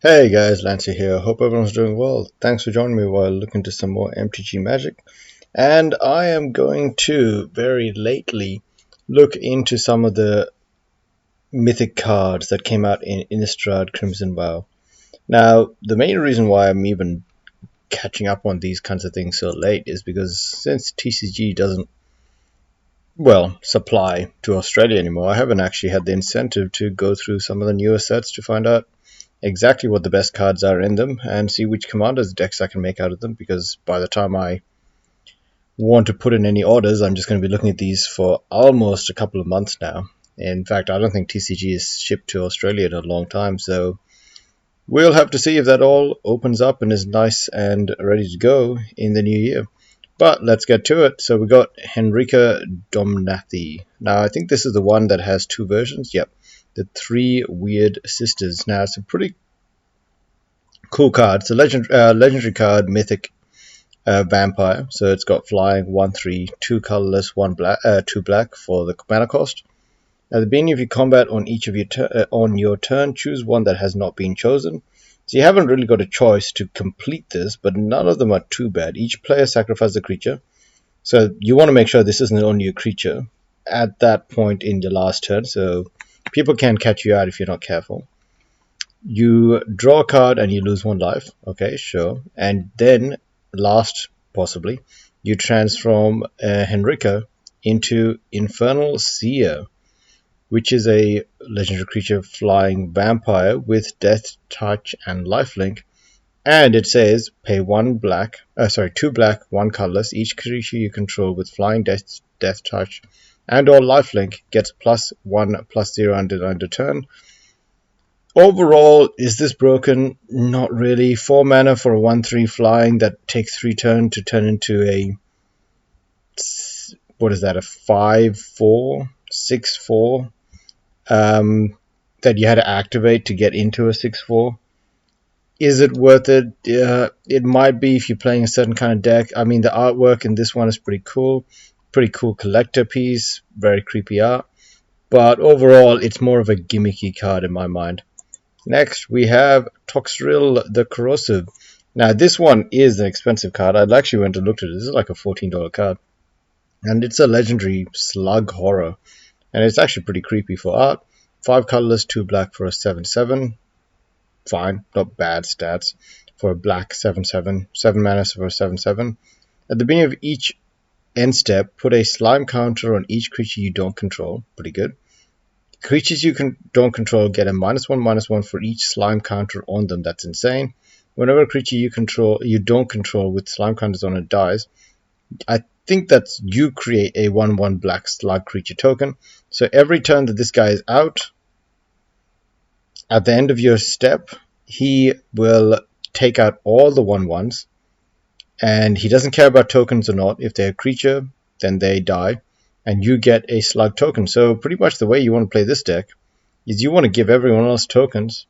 Hey guys, Lancy here. Hope everyone's doing well. Thanks for joining me while looking to some more MTG Magic. And I am going to very lately look into some of the mythic cards that came out in Innistrad Crimson Vow. Now, the main reason why I'm even catching up on these kinds of things so late is because since TCG doesn't, supply to Australia anymore, I haven't actually had the incentive to go through some of the newer sets to find out exactly what the best cards are in them and see which commanders decks I can make out of them, because by the time I want to put in any orders, I'm just going to be looking at these for almost a couple of months now. In fact, I don't think TCG is shipped to Australia in a long time, so we'll have to see if that all opens up and is nice and ready to go in the new year. But let's get to it. So we got Henrika Domnathi. Now I think this is the one that has two versions. Yep, the Three Weird Sisters. Now it's a pretty cool card. It's a legendary card, mythic vampire. So it's got flying, 1/3, 2 colorless, 2 black for the mana cost. At the beginning of your combat on each of your turn, choose one that has not been chosen. So you haven't really got a choice to complete this, but none of them are too bad. Each player sacrifices a creature. So you want to make sure this isn't only a creature at that point in your last turn, so people can catch you out if you're not careful. You draw a card and you lose 1 life. Okay, sure. And then, last possibly, you transform Henrika into Infernal Seer, which is a legendary creature flying vampire with death touch and lifelink. And it says pay 2 black, 1 colorless. Each creature you control with flying, death touch, and or lifelink gets +1/+0 under turn. Overall, is this broken? Not really. 4 mana for a 1/3 flying that takes 3 turns to turn into a, what is that, a 5/4, 6/4 that you had to activate to get into a 6/4. Is it worth it? It might be if you're playing a certain kind of deck. I mean, the artwork in this one is pretty cool. Pretty cool collector piece. Very creepy art. But overall, it's more of a gimmicky card in my mind. Next, we have Toxrill the Corrosive. Now, this one is an expensive card. I actually went and looked at it. This is like a $14 card. And it's a legendary slug horror. And it's actually pretty creepy for art. 5 colorless, 2 black for a 7/7. Fine, not bad stats for a black 7/7. 7 mana for a 7/7. At the beginning of each end step, put a slime counter on each creature you don't control. Pretty good. Creatures you don't control get a -1/-1 for each slime counter on them. That's insane. Whenever a creature you don't control with slime counters on it dies, I think that's you create a 1/1 black slug creature token. So every turn that this guy is out, at the end of your step, he will take out all the 1/1s, and he doesn't care about tokens or not. If they're a creature, then they die, and you get a slug token. So pretty much the way you want to play this deck is you want to give everyone else tokens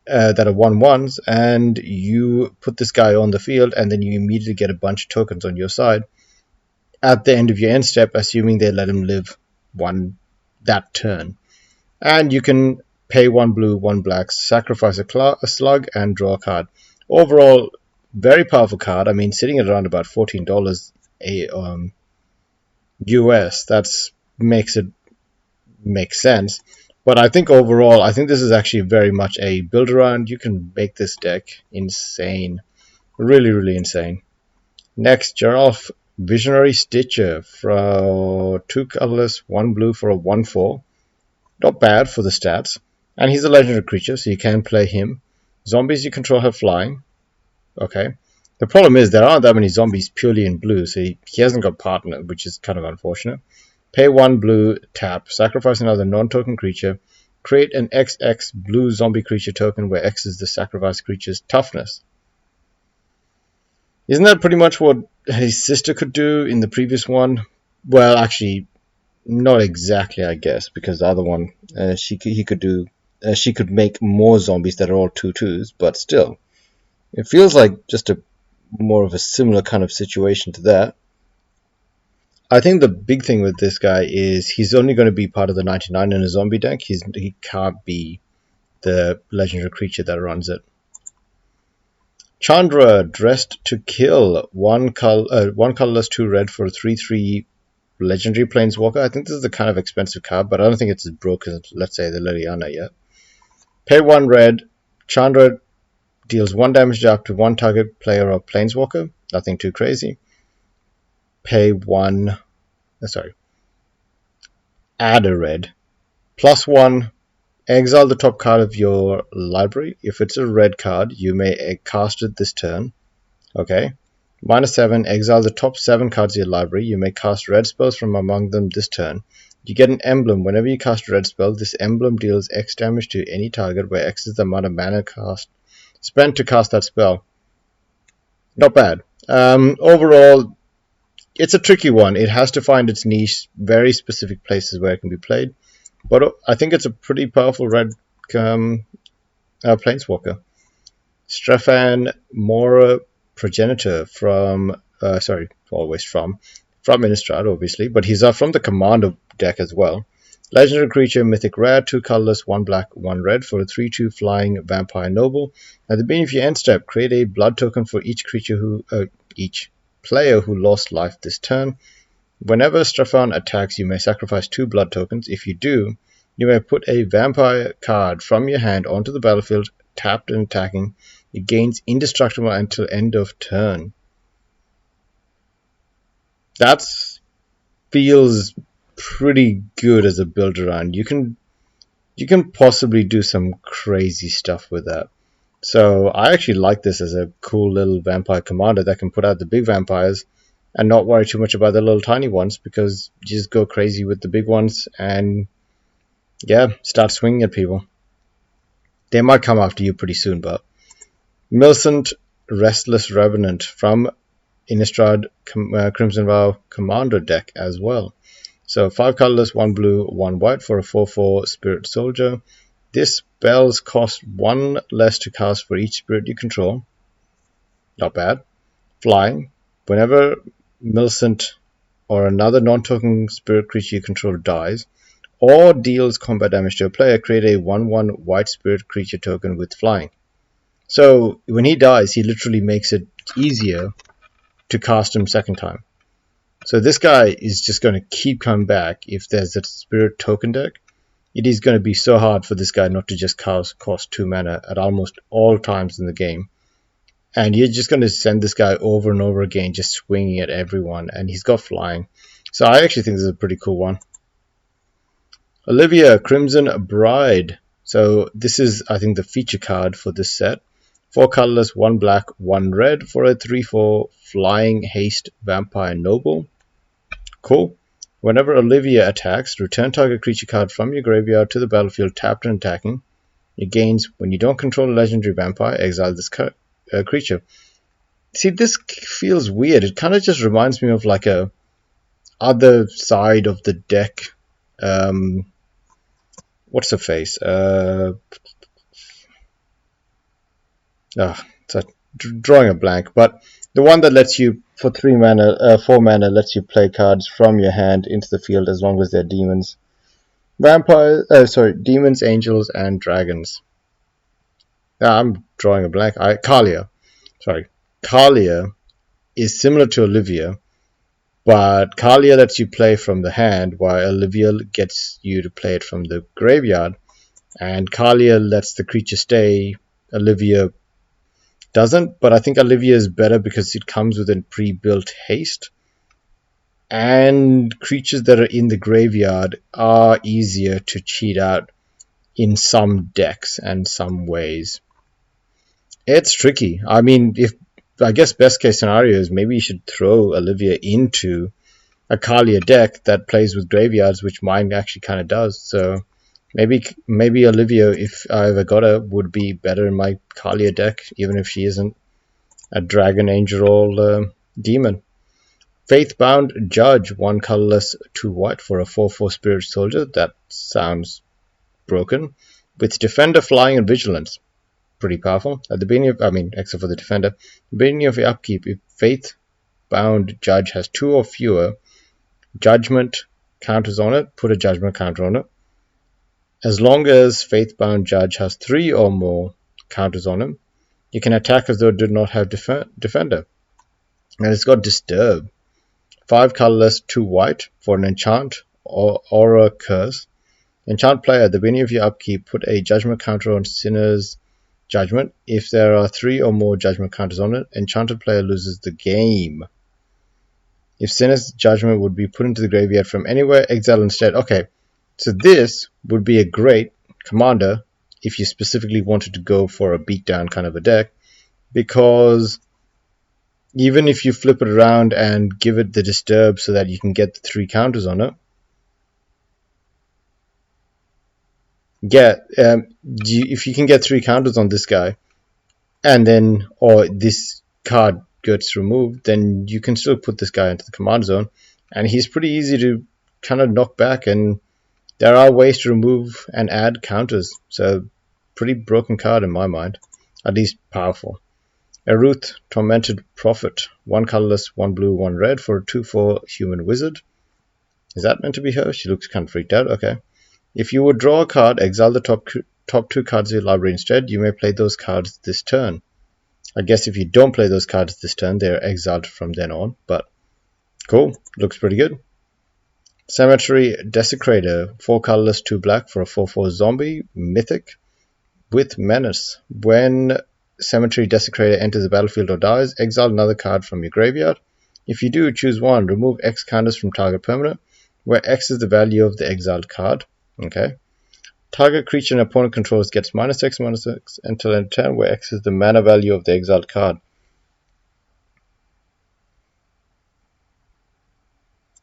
that are 1/1s, and you put this guy on the field, and then you immediately get a bunch of tokens on your side at the end of your end step, assuming they let him live that turn. And you can pay 1 blue, 1 black, sacrifice a slug, and draw a card. Overall, very powerful card. I mean, sitting at around about $14 US, that makes it make sense. But I think overall, I think this is actually very much a build around. You can make this deck insane. Really, really insane. Next, Giraffe Visionary Stitcher for 2 colorless, 1 blue for a 1/4. Not bad for the stats. And he's a legendary creature, so you can play him. Zombies you control have flying. Okay. The problem is there aren't that many zombies purely in blue, so he hasn't got partner, which is kind of unfortunate. Pay 1 blue, tap, sacrifice another non-token creature, create an XX blue zombie creature token where X is the sacrificed creature's toughness. Isn't that pretty much what his sister could do in the previous one? Well, actually, not exactly, I guess, because the other one, she could make more zombies that are all 2/2s, but still, it feels like just a more of a similar kind of situation to that. I think the big thing with this guy is he's only going to be part of the 99 in a zombie deck. He can't be the legendary creature that runs it. Chandra, Dressed to Kill, one colorless, 2 red for a 3/3 legendary planeswalker. I think this is the kind of expensive card, but I don't think it's as broken as, let's say, the Liliana yet. Pay 1 red. Chandra deals 1 damage up to 1 target player or planeswalker. Nothing too crazy. Pay 1. Add a red. +1. Exile the top card of your library. If it's a red card, you may cast it this turn. Okay. -7. Exile the top 7 cards of your library. You may cast red spells from among them this turn. You get an emblem. Whenever you cast a red spell, this emblem deals X damage to any target, where X is the amount of mana spent to cast that spell. Not bad. Overall, it's a tricky one. It has to find its niche, very specific places where it can be played. But I think it's a pretty powerful red planeswalker. Strefan Mora Progenitor from Innistrad, obviously, but he's from the Commander deck as well. Legendary creature, mythic rare, 2 colorless, 1 black, 1 red for a 3/2 flying vampire noble. At the beginning of your end step, create a blood token for each player who lost life this turn. Whenever Strefan attacks, you may sacrifice 2 blood tokens. If you do, you may put a vampire card from your hand onto the battlefield, tapped and attacking. It gains indestructible until end of turn. That feels pretty good as a build around. You can possibly do some crazy stuff with that. So I actually like this as a cool little vampire commander that can put out the big vampires and not worry too much about the little tiny ones, because you just go crazy with the big ones and start swinging at people. They might come after you pretty soon. But Millicent, Restless Revenant from Innistrad Crimson Vow Commander deck as well. So 5 colorless, 1 blue, 1 white for a 4/4 Spirit Soldier. This spells cost 1 less to cast for each spirit you control. Not bad. Flying. Whenever Millicent or another non-token spirit creature you control dies or deals combat damage to a player, create a 1/1 white spirit creature token with flying. So when he dies, he literally makes it easier to cast him second time. So this guy is just going to keep coming back. If there's a spirit token deck, it is going to be so hard for this guy not to just cost 2 mana at almost all times in the game. And you're just going to send this guy over and over again, just swinging at everyone. And he's got flying. So I actually think this is a pretty cool one. Olivia, Crimson Bride. So this is, I think, the feature card for this set. 4 colorless, 1 black, 1 red for a 3/4 flying haste vampire noble. Cool. Whenever Olivia attacks, return target creature card from your graveyard to the battlefield tapped and attacking. It gains, when you don't control a legendary vampire, exile this creature. See, this feels weird. It kind of just reminds me of like a other side of the deck. What's her face? Drawing a blank. But the one that lets you, for 4 mana, lets you play cards from your hand into the field as long as they're demons. Demons, angels, and dragons. I'm drawing a blank. Kalia. Kalia is similar to Olivia, but Kalia lets you play from the hand, while Olivia gets you to play it from the graveyard. And Kalia lets the creature stay. Olivia doesn't, but I think Olivia is better because it comes with a pre-built haste. And creatures that are in the graveyard are easier to cheat out in some decks and some ways. It's tricky. I mean, I guess best case scenario is maybe you should throw Olivia into a Kalia deck that plays with graveyards, which mine actually kind of does. So maybe Olivia, if I ever got her, would be better in my Kalia deck, even if she isn't a dragon, angel, or demon. Faithbound Judge, 1 colorless, 2 white for a 4/4 Spirit Soldier. That sounds broken. With Defender, Flying, and Vigilance. Pretty powerful. At the beginning except for the Defender. At the beginning of your upkeep, if Faithbound Judge has 2 or fewer judgment counters on it, put a judgment counter on it. As long as Faithbound Judge has 3 or more counters on him, you can attack as though it did not have Defender. And it's got Disturb. 5 colorless, 2 white for an enchant or a curse. Enchant player, at the beginning of your upkeep, put a judgment counter on Sinner's Judgment. If there are 3 or more judgment counters on it, enchanted player loses the game. If Sinner's Judgment would be put into the graveyard from anywhere, exile instead. Okay, so this would be a great commander if you specifically wanted to go for a beatdown kind of a deck, because even if you flip it around and give it the Disturb so that you can get the 3 counters on it, if you can get 3 counters on this guy, and then, or this card gets removed, then you can still put this guy into the command zone, and he's pretty easy to kind of knock back, and there are ways to remove and add counters, so pretty broken card in my mind, at least powerful. Eruth, Tormented Prophet, 1 colorless, 1 blue, 1 red for a 2/4 human wizard. Is that meant to be her? She looks kind of freaked out. Okay. If you would draw a card, exile the top 2 cards of your library instead. You may play those cards this turn. I guess if you don't play those cards this turn, they're exiled from then on, but cool. Looks pretty good. Cemetery Desecrator, 4 colorless, 2 black for a 4/4 zombie, mythic, with menace. When Cemetery Desecrator enters the battlefield or dies, exile another card from your graveyard. If you do, choose 1. Remove X counters from target permanent, where X is the value of the exiled card. Okay. Target creature an opponent controls gets -X until end turn, where X is the mana value of the exiled card.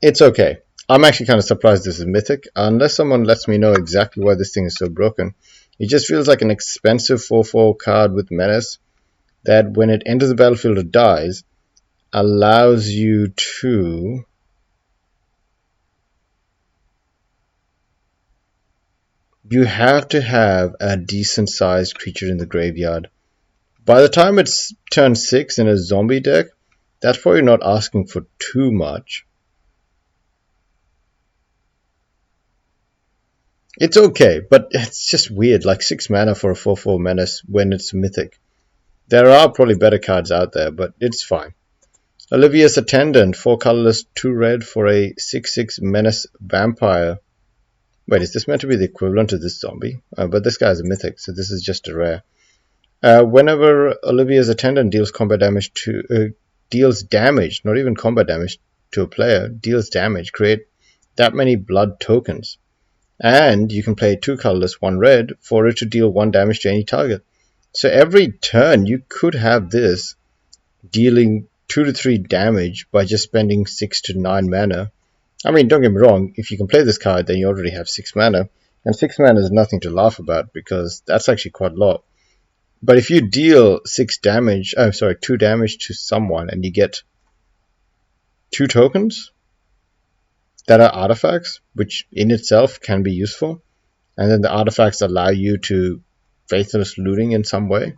It's okay. I'm actually kind of surprised this is mythic, unless someone lets me know exactly why this thing is so broken. It just feels like an expensive 4/4 card with menace that when it enters the battlefield or dies, allows you to you have to have a decent sized creature in the graveyard. By the time it's turn 6 in a zombie deck, that's probably not asking for too much. It's okay, but it's just weird, like 6 mana for a 4/4 menace when it's mythic. There are probably better cards out there, but it's fine. Olivia's Attendant, 4 colorless, 2 red for a 6/6 menace vampire. Wait, is this meant to be the equivalent to this zombie? But this guy is a mythic, so this is just a rare. Whenever Olivia's Attendant deals damage, not even combat damage to a player, deals damage, create that many blood tokens. And you can play 2 colorless, 1 red for it to deal 1 damage to any target. So every turn you could have this dealing 2 to 3 damage by just spending 6 to 9 mana. I mean, don't get me wrong, if you can play this card, then you already have 6 mana. And 6 mana is nothing to laugh about, because that's actually quite a lot. But if you deal 2 damage to someone, and you get 2 tokens that are artifacts, which in itself can be useful, and then the artifacts allow you to faithless looting in some way,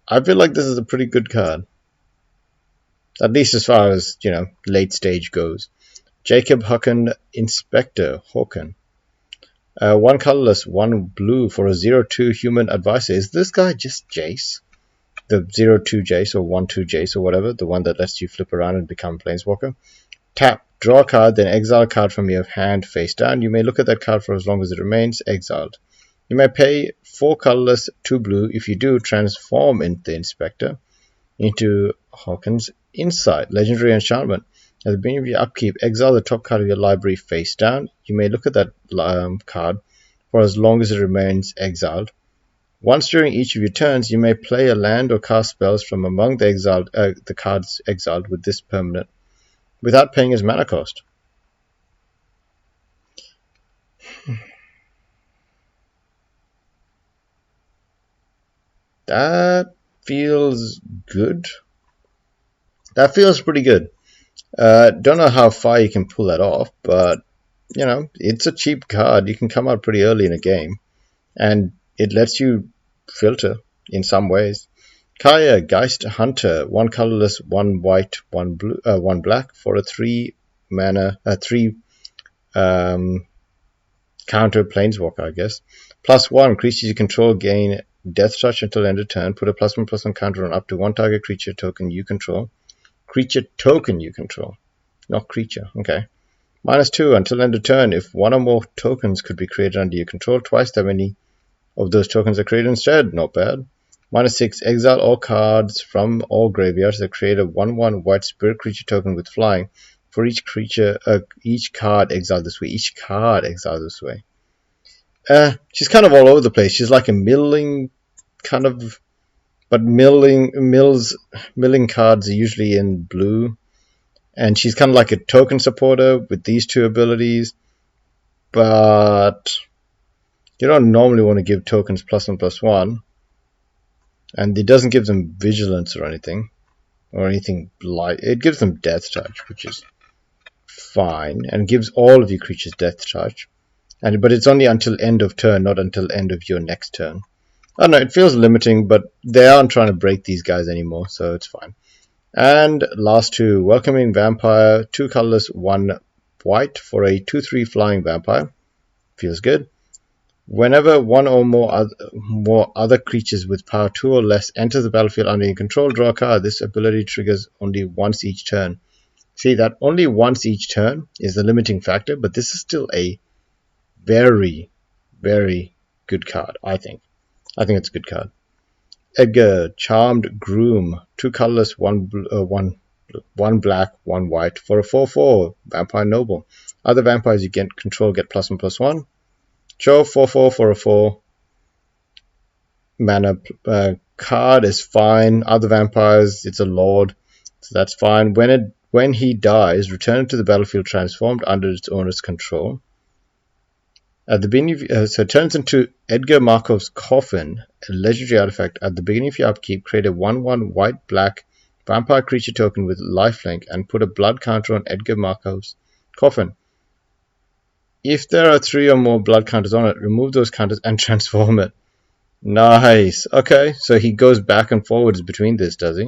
I feel like this is a pretty good card. At least as far as, late stage goes. Jacob Hucken Inspector Hawken. 1 colorless, 1 blue for a 0/2 human advisor. Is this guy just Jace? The 0/2 Jace or 1/2 Jace or whatever, the one that lets you flip around and become Planeswalker. Tap, draw a card, then exile a card from your hand face down. You may look at that card for as long as it remains exiled. You may pay 4 colorless, 2 blue. If you do, transform in the Inspector into Hawkins Insight, legendary enchantment. At the beginning of your upkeep, exile the top card of your library face down. You may look at that card for as long as it remains exiled. Once during each of your turns, you may play a land or cast spells from among the cards exiled with this permanent, without paying its mana cost. That feels good. That feels pretty good. Don't know how far you can pull that off, but it's a cheap card. You can come out pretty early in a game, and it lets you filter in some ways. Kaya, Geist Hunter, 1 colorless, 1 white, 1 blue, 1 black for a 3 mana, 3 counter planeswalker, I guess. +1, creatures you control gain Death Touch until end of turn. Put a +1/+1 counter on up to one target creature token you control. Creature token you control, not creature. Okay. -2, until end of turn, if one or more tokens could be created under your control, twice that many of those tokens are created instead. Not bad. -6, exile all cards from all graveyards that create a 1/1 white spirit creature token with flying. For each creature, each card exiled this way. Each card exiled this way. She's kind of all over the place. She's like a milling kind of, but milling cards are usually in blue, and she's kind of like a token supporter with these two abilities. But you don't normally want to give tokens +1/+1, and it doesn't give them vigilance or anything like it. Gives them Death Touch, which is fine, and gives all of your creatures Death Touch. But it's only until end of turn, not until end of your next turn. I don't know, it feels limiting, but they aren't trying to break these guys anymore, so it's fine. And last two, Welcoming Vampire, 2 colorless, 1 white for a 2/3 flying vampire. Feels good. Whenever one or more other creatures with power 2 or less enter the battlefield under your control, draw a card. This ability triggers only once each turn. See, that only once each turn is the limiting factor, but this is still a very, very good card, I think. I think it's a good card. Edgar, Charmed Groom, 2 colorless, 1 black, 1 white for a 4/4 Vampire Noble. Other vampires you control get +1/+1. Show 4/4 for a 4 mana card is fine. Other vampires, it's a lord, so that's fine. When he dies, return it to the battlefield transformed under its owner's control. At the beginning, so it turns into Edgar Markov's Coffin, a legendary artifact. At the beginning of your upkeep, create a 1/1 white-black vampire creature token with lifelink and put a blood counter on Edgar Markov's Coffin. If there are 3 or more blood counters on it, remove those counters and transform it. Nice. Okay, so he goes back and forwards between this, does he?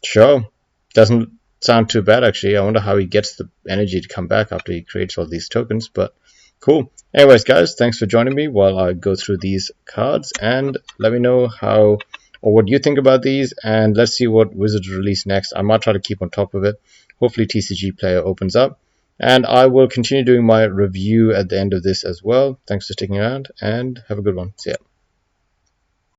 Sure. Doesn't sound too bad, actually. I wonder how he gets the energy to come back after he creates all these tokens, but cool. Anyways, guys, thanks for joining me while I go through these cards, and let me know how or what you think about these, and let's see what Wizards release next. I might try to keep on top of it. Hopefully TCG Player opens up, and I will continue doing my review at the end of this as well. Thanks for sticking around, and have a good one. See ya.